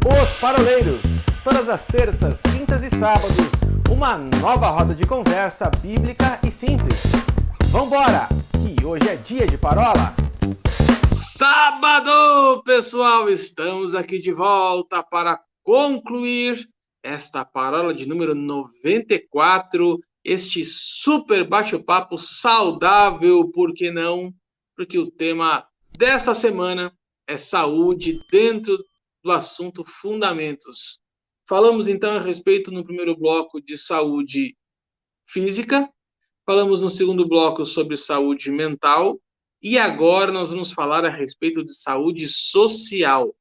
Os Paroleiros, todas as terças, quintas e sábados, uma nova roda de conversa bíblica e simples. Vambora, que hoje é dia de parola. Sábado, pessoal, estamos aqui de volta para concluir esta parola de número 94, este super bate-papo saudável, por que não? Porque o tema dessa semana é saúde dentro do assunto fundamentos. Falamos então a respeito no primeiro bloco de saúde física, falamos no segundo bloco sobre saúde mental e agora nós vamos falar a respeito de saúde social.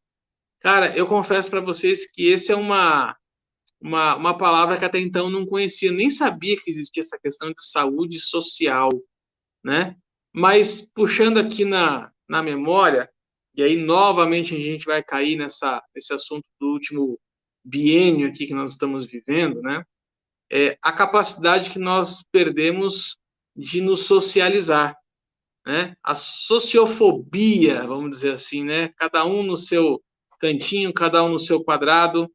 Cara, eu confesso para vocês que esse é uma palavra que até então eu não conhecia, nem sabia que existia essa questão de saúde social, né? Mas puxando aqui na memória, e aí novamente a gente vai cair nesse assunto do último biênio aqui que nós estamos vivendo, né? A capacidade que nós perdemos de nos socializar, né? A sociofobia, vamos dizer assim, né? Cada um no seu cantinho, cada um no seu quadrado.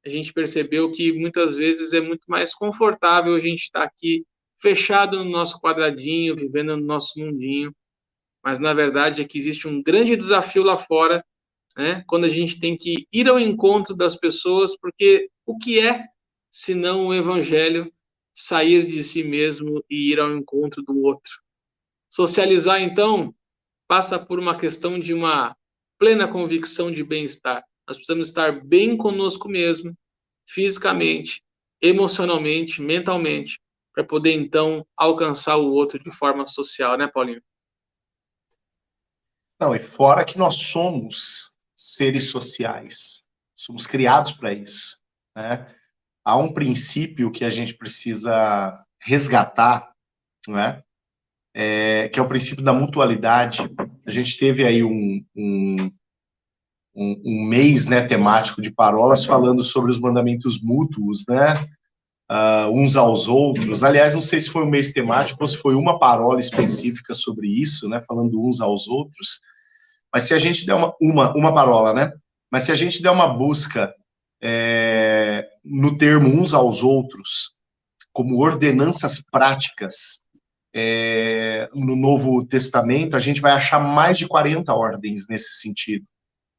A gente percebeu que muitas vezes é muito mais confortável a gente estar aqui fechado no nosso quadradinho, vivendo no nosso mundinho, mas na verdade é que existe um grande desafio lá fora, né? Quando a gente tem que ir ao encontro das pessoas, porque o que é, se não o evangelho, sair de si mesmo e ir ao encontro do outro? Socializar, então, passa por uma questão de uma plena convicção de bem-estar. Nós precisamos estar bem conosco mesmo, fisicamente, emocionalmente, mentalmente, para poder, então, alcançar o outro de forma social, né, Paulinho? Não, e fora que nós somos seres sociais, somos criados para isso, né? Há um princípio que a gente precisa resgatar, né? Que é o princípio da mutualidade. A gente teve aí um mês, né, temático de parolas falando sobre os mandamentos mútuos, né? Uns aos outros. Aliás, não sei se foi um mês temático ou se foi uma parola específica sobre isso, né? Falando uns aos outros. Mas se a gente der uma parola, né? Mas se a gente der uma busca no termo uns aos outros, como ordenanças práticas, no Novo Testamento, a gente vai achar mais de 40 ordens nesse sentido,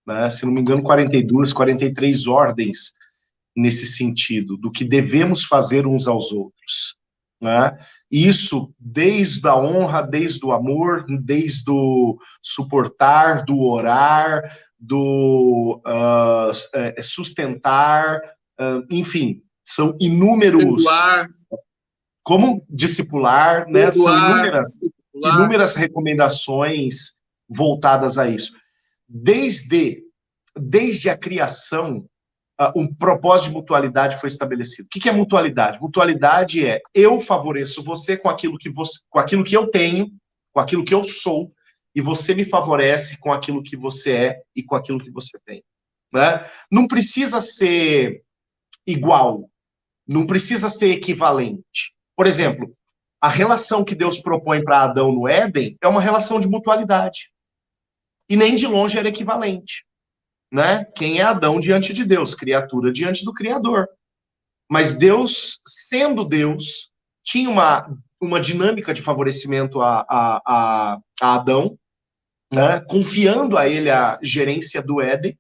né? Se não me engano, 42, 43 ordens nesse sentido, do que devemos fazer uns aos outros, né? Isso desde a honra, desde o amor, desde o suportar, do orar, do sustentar, enfim, são inúmeros... Perdoar. Como discipular, né? São inúmeras recomendações voltadas a isso. Desde a criação, um propósito de mutualidade foi estabelecido. O que é mutualidade? Mutualidade é eu favoreço você com aquilo que eu tenho, com aquilo que eu sou, e você me favorece com aquilo que você é e com aquilo que você tem, né? Não precisa ser igual, não precisa ser equivalente. Por exemplo, a relação que Deus propõe para Adão no Éden é uma relação de mutualidade. E nem de longe era equivalente, né? Quem é Adão diante de Deus? Criatura diante do Criador. Mas Deus, sendo Deus, tinha uma dinâmica de favorecimento a Adão, né? Confiando a ele a gerência do Éden.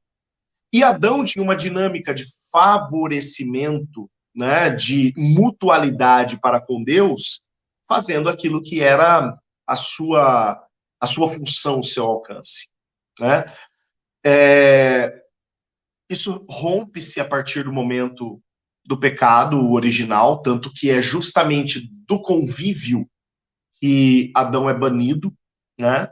E Adão tinha uma dinâmica de favorecimento, né, de mutualidade para com Deus, fazendo aquilo que era a sua função, o seu alcance, né? Isso rompe-se a partir do momento do pecado original, tanto que é justamente do convívio que Adão é banido, né?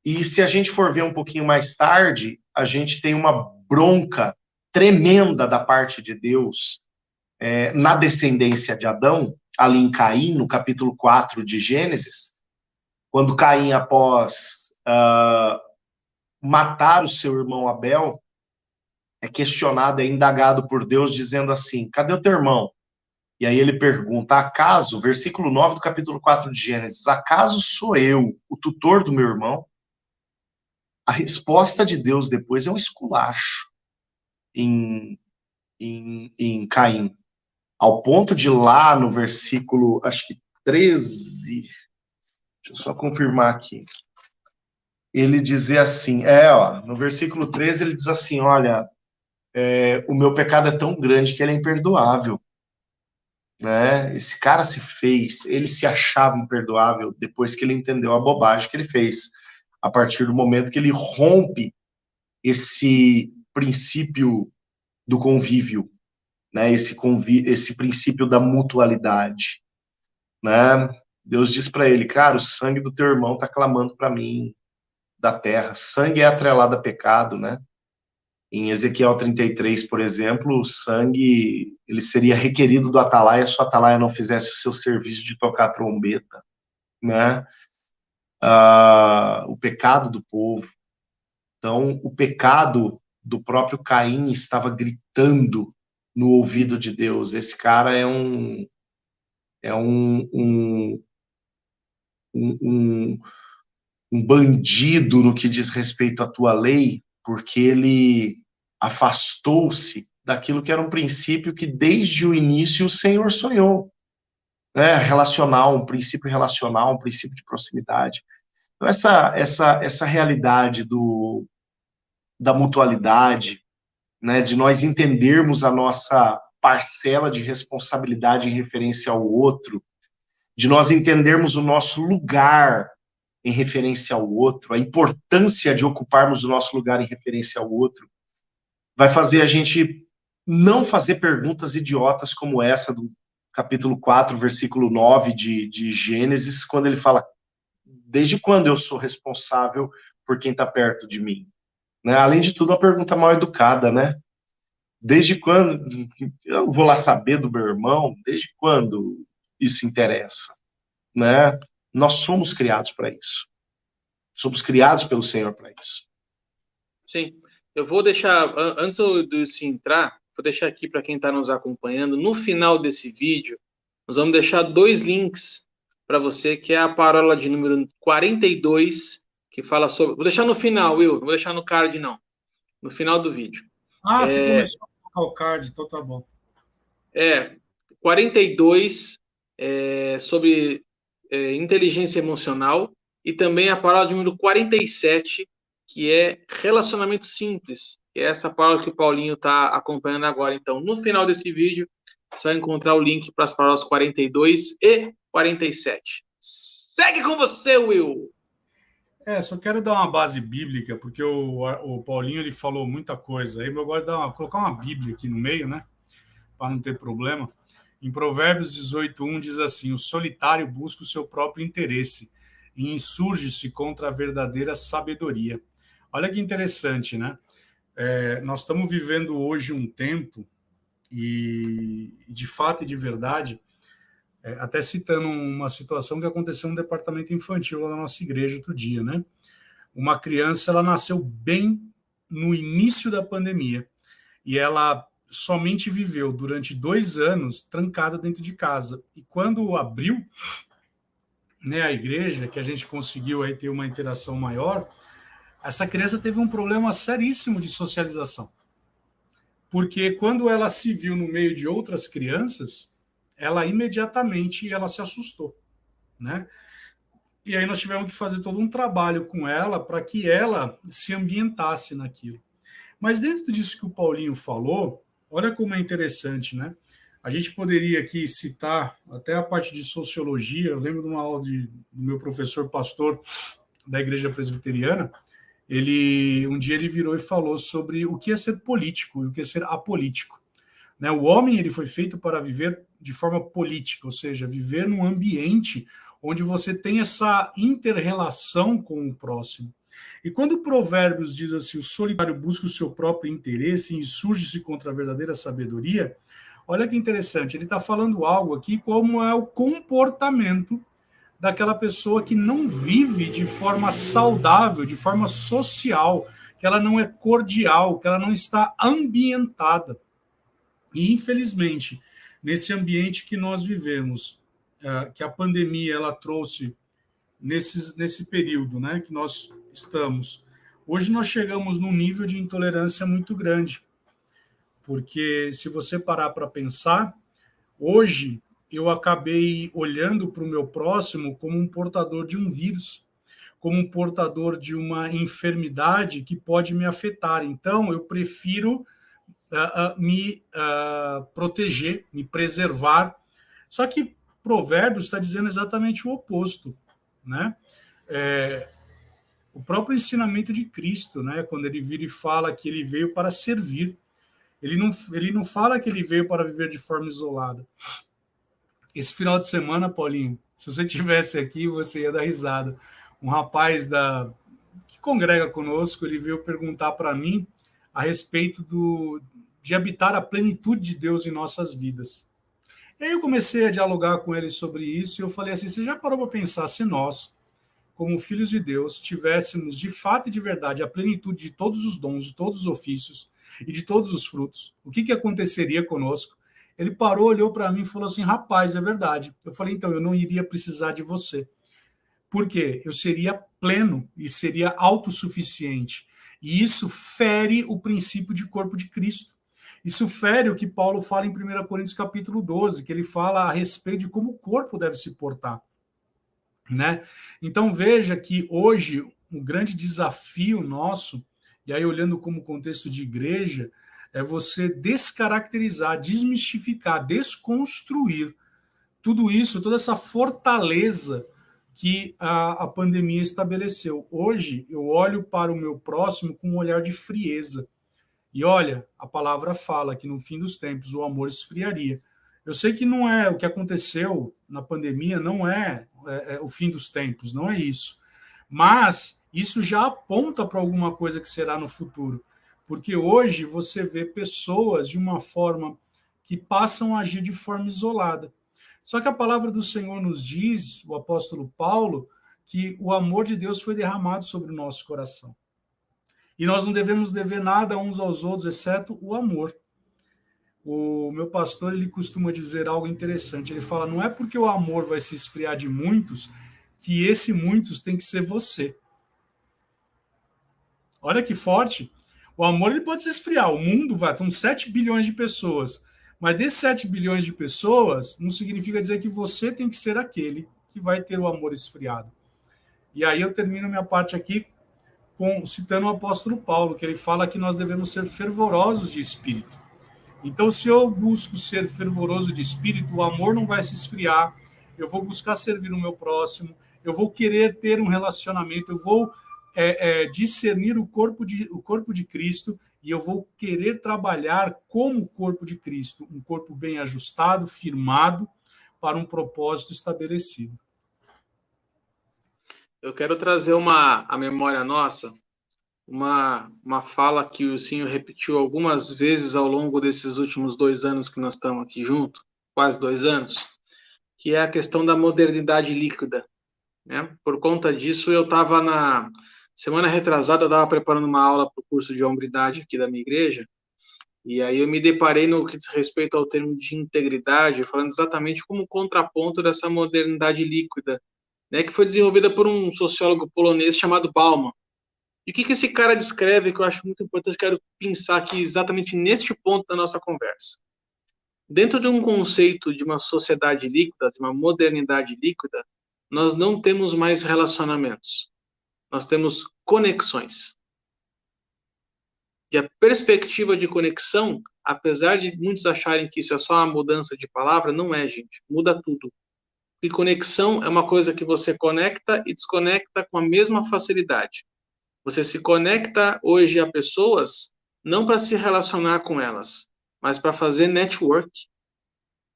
E se a gente for ver um pouquinho mais tarde, a gente tem uma bronca tremenda da parte de Deus na descendência de Adão, ali em Caim, no capítulo 4 de Gênesis, quando Caim, após matar o seu irmão Abel, é questionado, é indagado por Deus, dizendo assim, cadê o teu irmão? E aí ele pergunta, acaso, versículo 9 do capítulo 4 de Gênesis, acaso sou eu o tutor do meu irmão? A resposta de Deus depois é um esculacho. em Caim, ao ponto de lá no versículo, acho que 13, deixa eu só confirmar aqui, ele dizer assim, no versículo 13 ele diz assim, olha, o meu pecado é tão grande que ele é imperdoável, né? Esse cara ele se achava imperdoável depois que ele entendeu a bobagem que ele fez, a partir do momento que ele rompe esse princípio do convívio, né? Esse princípio da mutualidade, né? Deus diz para ele, cara, o sangue do teu irmão está clamando para mim da terra. Sangue é atrelado a pecado, né? Em Ezequiel 33, por exemplo, o sangue ele seria requerido do atalaia se o atalaia não fizesse o seu serviço de tocar a trombeta, né? O pecado do povo. Então, o pecado do próprio Caim estava gritando no ouvido de Deus. Esse cara é um bandido no que diz respeito à tua lei, porque ele afastou-se daquilo que era um princípio que desde o início o Senhor sonhou, né? Relacional, um princípio relacional, um princípio de proximidade. Então essa realidade da mutualidade, né, de nós entendermos a nossa parcela de responsabilidade em referência ao outro, de nós entendermos o nosso lugar em referência ao outro, a importância de ocuparmos o nosso lugar em referência ao outro, vai fazer a gente não fazer perguntas idiotas como essa do capítulo 4, versículo 9 de Gênesis, quando ele fala, desde quando eu sou responsável por quem está perto de mim? Né? Além de tudo, uma pergunta mal educada, né? Desde quando eu vou lá saber do meu irmão? Desde quando isso interessa? Né? Nós somos criados para isso. Somos criados pelo Senhor para isso. Sim. Eu vou deixar, antes de se entrar, vou deixar aqui para quem está nos acompanhando, no final desse vídeo, nós vamos deixar 2 links para você, que é a parábola de número 42, que fala sobre... Vou deixar no final, Will, não vou deixar no card, não. No final do vídeo. Você começou a colocar o card, então tá bom. 42 sobre inteligência emocional, e também a parábola de número 47, que é relacionamento simples, que é essa parábola que o Paulinho está acompanhando agora. Então, no final desse vídeo, você vai encontrar o link para as parábolas 42 e 47. Segue com você, Will! Só quero dar uma base bíblica, porque o Paulinho ele falou muita coisa. Aí eu gosto de colocar uma Bíblia aqui no meio, né? Para não ter problema. Em Provérbios 18:1 diz assim: o solitário busca o seu próprio interesse e insurge-se contra a verdadeira sabedoria. Olha que interessante, né? Nós estamos vivendo hoje um tempo, e de fato e de verdade, até citando uma situação que aconteceu no departamento infantil lá na nossa igreja outro dia, né? Uma criança, ela nasceu bem no início da pandemia e ela somente viveu durante 2 anos trancada dentro de casa. E quando abriu, né, a igreja, que a gente conseguiu aí ter uma interação maior, essa criança teve um problema seríssimo de socialização. Porque quando ela se viu no meio de outras crianças, ela imediatamente ela se assustou, né? E aí nós tivemos que fazer todo um trabalho com ela para que ela se ambientasse naquilo. Mas dentro disso que o Paulinho falou, olha como é interessante, né? A gente poderia aqui citar até a parte de sociologia. Eu lembro de uma aula do meu professor pastor da Igreja Presbiteriana. Um dia ele virou e falou sobre o que é ser político e o que é ser apolítico. Né? O homem ele foi feito para viver de forma política, ou seja, viver num ambiente onde você tem essa inter-relação com o próximo. E quando o Provérbios diz assim, o solitário busca o seu próprio interesse e insurge-se contra a verdadeira sabedoria, olha que interessante, ele está falando algo aqui como é o comportamento daquela pessoa que não vive de forma saudável, de forma social, que ela não é cordial, que ela não está ambientada. E, infelizmente, nesse ambiente que nós vivemos, que a pandemia ela trouxe nesse período, né, que nós estamos, hoje nós chegamos num nível de intolerância muito grande. porque se você parar para pensar, hoje eu acabei olhando para o meu próximo como um portador de um vírus, como um portador de uma enfermidade que pode me afetar. Então, eu prefiro me proteger, me preservar. Só que Provérbios está dizendo exatamente o oposto, né? O próprio ensinamento de Cristo, né? Quando ele vira e fala que ele veio para servir, ele não fala que ele veio para viver de forma isolada. Esse final de semana, Paulinho, se você tivesse aqui, você ia dar risada. Um rapaz que congrega conosco, ele veio perguntar para mim a respeito de habitar a plenitude de Deus em nossas vidas. E aí eu comecei a dialogar com ele sobre isso, e eu falei assim, você já parou para pensar se nós, como filhos de Deus, tivéssemos de fato e de verdade a plenitude de todos os dons, de todos os ofícios e de todos os frutos, o que aconteceria conosco? Ele parou, olhou para mim e falou assim, rapaz, é verdade. Eu falei, então, eu não iria precisar de você. Por quê? Eu seria pleno e seria autossuficiente. E isso fere o princípio de corpo de Cristo. Isso fere o que Paulo fala em 1 Coríntios capítulo 12, que ele fala a respeito de como o corpo deve se portar, né? Então veja que hoje o grande desafio nosso, e aí olhando como contexto de igreja, é você descaracterizar, desmistificar, desconstruir tudo isso, toda essa fortaleza que a pandemia estabeleceu. Hoje eu olho para o meu próximo com um olhar de frieza. E olha, a palavra fala que no fim dos tempos o amor esfriaria. Eu sei que não é o que aconteceu na pandemia, não é o fim dos tempos, não é isso. Mas isso já aponta para alguma coisa que será no futuro. Porque hoje você vê pessoas de uma forma que passam a agir de forma isolada. Só que a palavra do Senhor nos diz, o apóstolo Paulo, que o amor de Deus foi derramado sobre o nosso coração. E nós não devemos dever nada uns aos outros, exceto o amor. O meu pastor, ele costuma dizer algo interessante. Ele fala, não é porque o amor vai se esfriar de muitos, que esse muitos tem que ser você. Olha que forte. O amor ele pode se esfriar. O mundo vai, são 7 bilhões de pessoas. Mas desses 7 bilhões de pessoas, não significa dizer que você tem que ser aquele que vai ter o amor esfriado. E aí eu termino minha parte aqui citando o apóstolo Paulo, que ele fala que nós devemos ser fervorosos de espírito. Então, se eu busco ser fervoroso de espírito, o amor não vai se esfriar, eu vou buscar servir o meu próximo, eu vou querer ter um relacionamento, eu vou discernir o corpo de Cristo e eu vou querer trabalhar como o corpo de Cristo, um corpo bem ajustado, firmado, para um propósito estabelecido. Eu quero trazer à memória nossa uma fala que o senhor repetiu algumas vezes ao longo desses últimos 2 anos que nós estamos aqui juntos, quase 2 anos, que é a questão da modernidade líquida, né? Por conta disso, eu estava na semana retrasada, eu estava preparando uma aula para o curso de hombridade aqui da minha igreja, e aí eu me deparei no que diz respeito ao termo de integridade, falando exatamente como contraponto dessa modernidade líquida, né, que foi desenvolvida por um sociólogo polonês chamado Bauman. E o que esse cara descreve, que eu acho muito importante, quero pensar aqui exatamente neste ponto da nossa conversa. Dentro de um conceito de uma sociedade líquida, de uma modernidade líquida, nós não temos mais relacionamentos. Nós temos conexões. E a perspectiva de conexão, apesar de muitos acharem que isso é só uma mudança de palavra, não é, gente. Muda tudo. E conexão é uma coisa que você conecta e desconecta com a mesma facilidade. Você se conecta hoje a pessoas não para se relacionar com elas, mas para fazer network.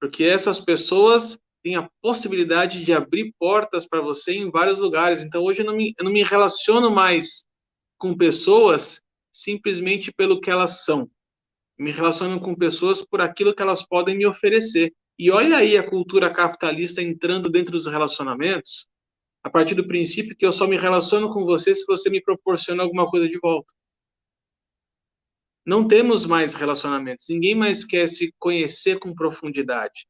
Porque essas pessoas têm a possibilidade de abrir portas para você em vários lugares. Então, hoje eu não me relaciono mais com pessoas simplesmente pelo que elas são. Eu me relaciono com pessoas por aquilo que elas podem me oferecer. E olha aí a cultura capitalista entrando dentro dos relacionamentos, a partir do princípio que eu só me relaciono com você se você me proporciona alguma coisa de volta. Não temos mais relacionamentos. Ninguém mais quer se conhecer com profundidade.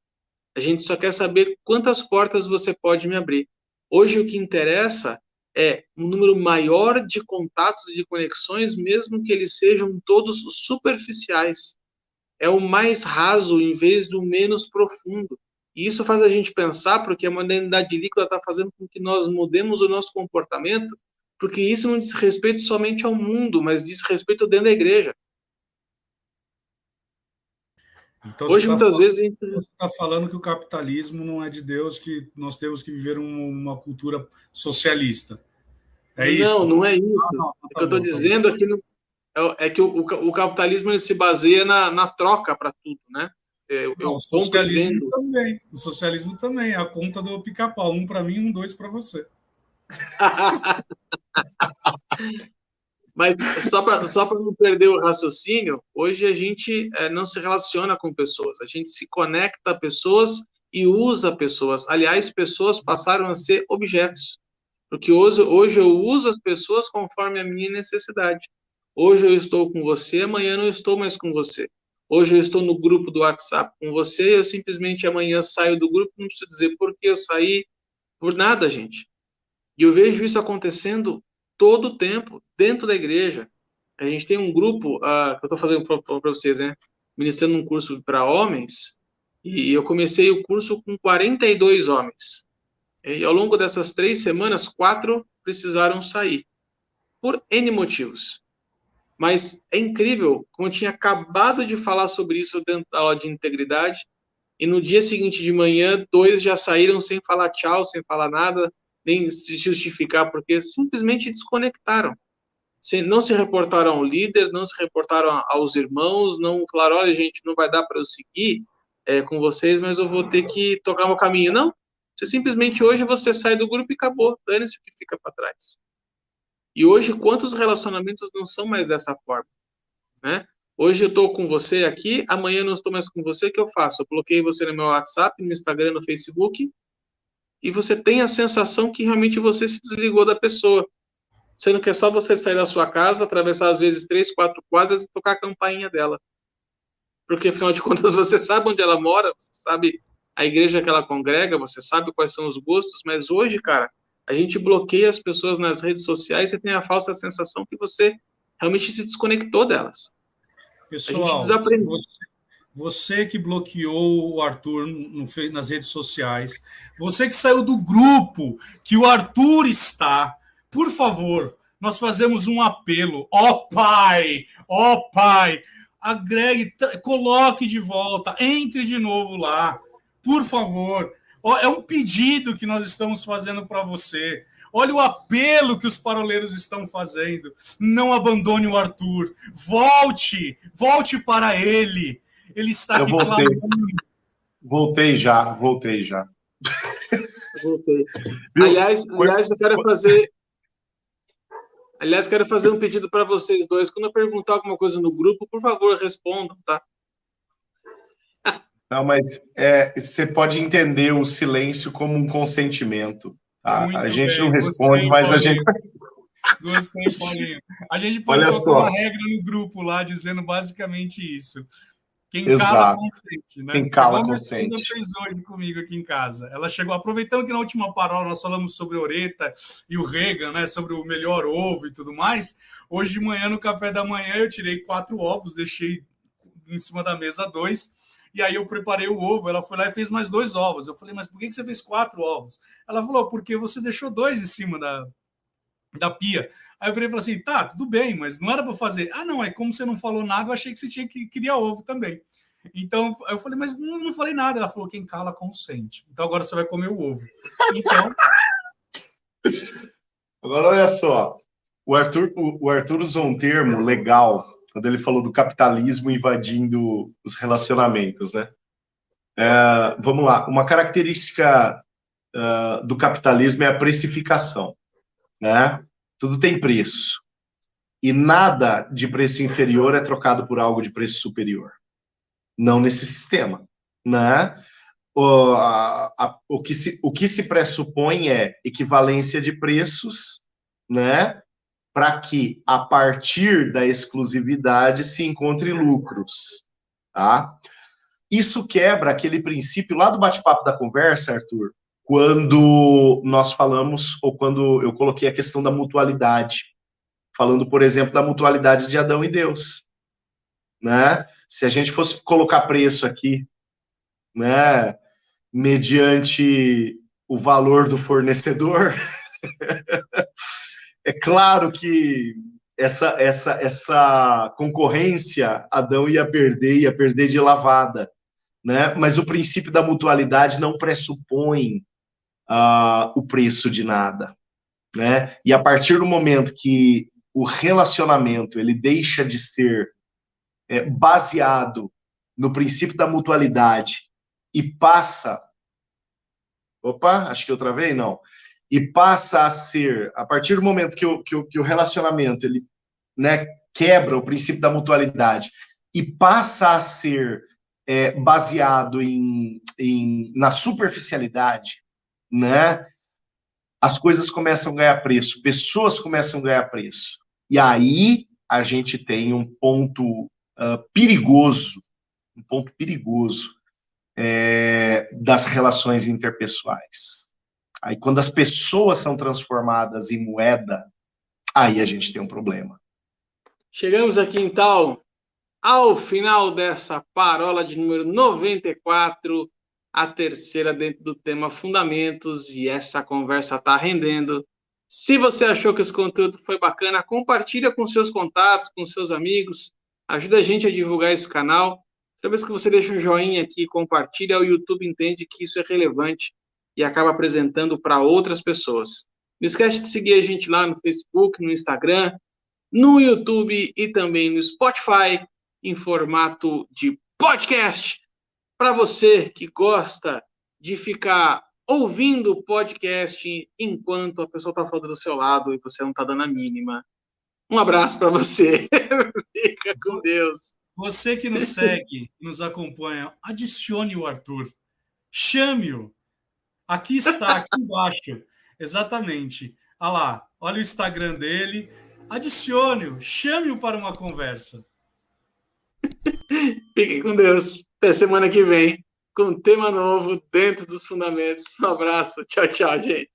A gente só quer saber quantas portas você pode me abrir. Hoje o que interessa é um número maior de contatos e de conexões, mesmo que eles sejam todos superficiais. é o mais raso em vez do menos profundo. E isso faz a gente pensar, porque a modernidade líquida está fazendo com que nós mudemos o nosso comportamento, porque isso não diz respeito somente ao mundo, mas diz respeito dentro da igreja. Então, hoje, muitas vezes... Você está falando que o capitalismo não é de Deus, que nós temos que viver uma cultura socialista. É isso? Não é isso. O que eu estou dizendo aqui é que o capitalismo ele se baseia na troca para tudo, né? O socialismo também. O socialismo também. É a conta do pica-pau. 1 para mim, 2 para você. Mas só para não perder o raciocínio, hoje a gente não se relaciona com pessoas, a gente se conecta a pessoas e usa pessoas. Aliás, pessoas passaram a ser objetos, porque hoje eu uso as pessoas conforme a minha necessidade. Hoje eu estou com você, amanhã não estou mais com você. Hoje eu estou no grupo do WhatsApp com você, eu simplesmente amanhã saio do grupo, não preciso dizer por que eu saí, por nada, gente. E eu vejo isso acontecendo todo o tempo, dentro da igreja. A gente tem um grupo, que eu estou fazendo para vocês, né? Ministrando um curso para homens, e eu comecei o curso com 42 homens. E ao longo dessas 3 semanas, 4 precisaram sair, por N motivos. Mas é incrível, como eu tinha acabado de falar sobre isso dentro da aula de integridade, e no dia seguinte de manhã, 2 já saíram sem falar tchau, sem falar nada, nem se justificar, porque simplesmente desconectaram. Não se reportaram ao líder, não se reportaram aos irmãos, não falaram, olha, gente, não vai dar para eu seguir com vocês, mas eu vou ter que tocar meu caminho. Não, simplesmente hoje você sai do grupo e acabou, dane-se o que fica para trás. E hoje, quantos relacionamentos não são mais dessa forma, né? Hoje eu estou com você aqui, amanhã eu não estou mais com você, o que eu faço? Eu bloqueei você no meu WhatsApp, no Instagram, no Facebook, e você tem a sensação que realmente você se desligou da pessoa. Sendo que é só você sair da sua casa, atravessar às vezes 3, 4 quadras e tocar a campainha dela. Porque, afinal de contas, você sabe onde ela mora, você sabe a igreja que ela congrega, você sabe quais são os gostos, mas hoje, cara, a gente bloqueia as pessoas nas redes sociais e tem a falsa sensação que você realmente se desconectou delas. Pessoal, a gente desaprendeu. Você que bloqueou o Arthur nas redes sociais, você que saiu do grupo que o Arthur está, por favor, nós fazemos um apelo. Ó Pai, agregue, coloque de volta, entre de novo lá, por favor. É um pedido que nós estamos fazendo para você. Olha o apelo que os paroleiros estão fazendo. Não abandone o Arthur. Volte para ele. Ele está aqui clamando. Voltei já. Voltei. Aliás, eu quero fazer... quero fazer um pedido para vocês dois. Quando eu perguntar alguma coisa no grupo, por favor, respondam, tá? Não, mas você pode entender o silêncio como um consentimento. Tá? A gente não responde, mas Paulinho. a gente... Gostei, Paulinho. A gente pode colocar uma regra no grupo lá, dizendo basicamente isso. Quem cala consente, né? Quem cala consente. Minha esposa fez hoje comigo aqui em casa. Ela chegou, aproveitando que na última parola nós falamos sobre Oreta e o Reagan, né? Sobre o melhor ovo e tudo mais. Hoje de manhã, no café da manhã, eu tirei 4 ovos, deixei em cima da mesa 2. E aí eu preparei o ovo, ela foi lá e fez mais 2 ovos. Eu falei, mas por que você fez 4 ovos? Ela falou, porque você deixou 2 em cima da pia. Aí eu falei e falei assim, tá, tudo bem, mas não era para fazer. Ah, não, como você não falou nada, eu achei que você queria ovo também. Então, eu falei, mas não falei nada. Ela falou, quem cala consente. Então agora você vai comer o ovo. Então... Agora, olha só, o Arthur usou um termo legal quando ele falou do capitalismo invadindo os relacionamentos, né? Vamos lá, uma característica do capitalismo é a precificação, né? Tudo tem preço. E nada de preço inferior é trocado por algo de preço superior. Não nesse sistema, né? O que se pressupõe é equivalência de preços, né? Para que, a partir da exclusividade, se encontre lucros, tá? Isso quebra aquele princípio lá do bate-papo da conversa, Arthur, quando nós falamos, ou quando eu coloquei a questão da mutualidade, falando, por exemplo, da mutualidade de Adão e Deus, né? Se a gente fosse colocar preço aqui, né, mediante o valor do fornecedor, é claro que essa concorrência Adão ia perder de lavada, né? Mas o princípio da mutualidade não pressupõe o preço de nada, né? E a partir do momento que o relacionamento ele deixa de ser baseado no princípio da mutualidade e passa... Opa, acho que eu travei, não. E passa a ser, a partir do momento que o relacionamento ele, né, quebra o princípio da mutualidade e passa a ser baseado na superficialidade, né, as coisas começam a ganhar preço, pessoas começam a ganhar preço. E aí a gente tem um ponto perigoso, das relações interpessoais. Aí, quando as pessoas são transformadas em moeda, aí a gente tem um problema. Chegamos aqui, então, ao final dessa parola de número 94, a terceira dentro do tema Fundamentos, e essa conversa está rendendo. Se você achou que esse conteúdo foi bacana, compartilha com seus contatos, com seus amigos, ajuda a gente a divulgar esse canal. Toda vez que você deixa um joinha aqui e compartilha, o YouTube entende que isso é relevante e acaba apresentando para outras pessoas. Não esquece de seguir a gente lá no Facebook, no Instagram, no YouTube e também no Spotify, em formato de podcast. Para você que gosta de ficar ouvindo o podcast enquanto a pessoa está falando do seu lado e você não está dando a mínima. Um abraço para você. Fica com Deus. Você que nos segue, nos acompanha, adicione o Arthur. Chame-o. Aqui está, aqui embaixo. Exatamente. Olha lá, olha o Instagram dele. Adicione-o, chame-o para uma conversa. Fiquem com Deus. Até semana que vem, com um tema novo dentro dos fundamentos. Um abraço. Tchau, tchau, gente.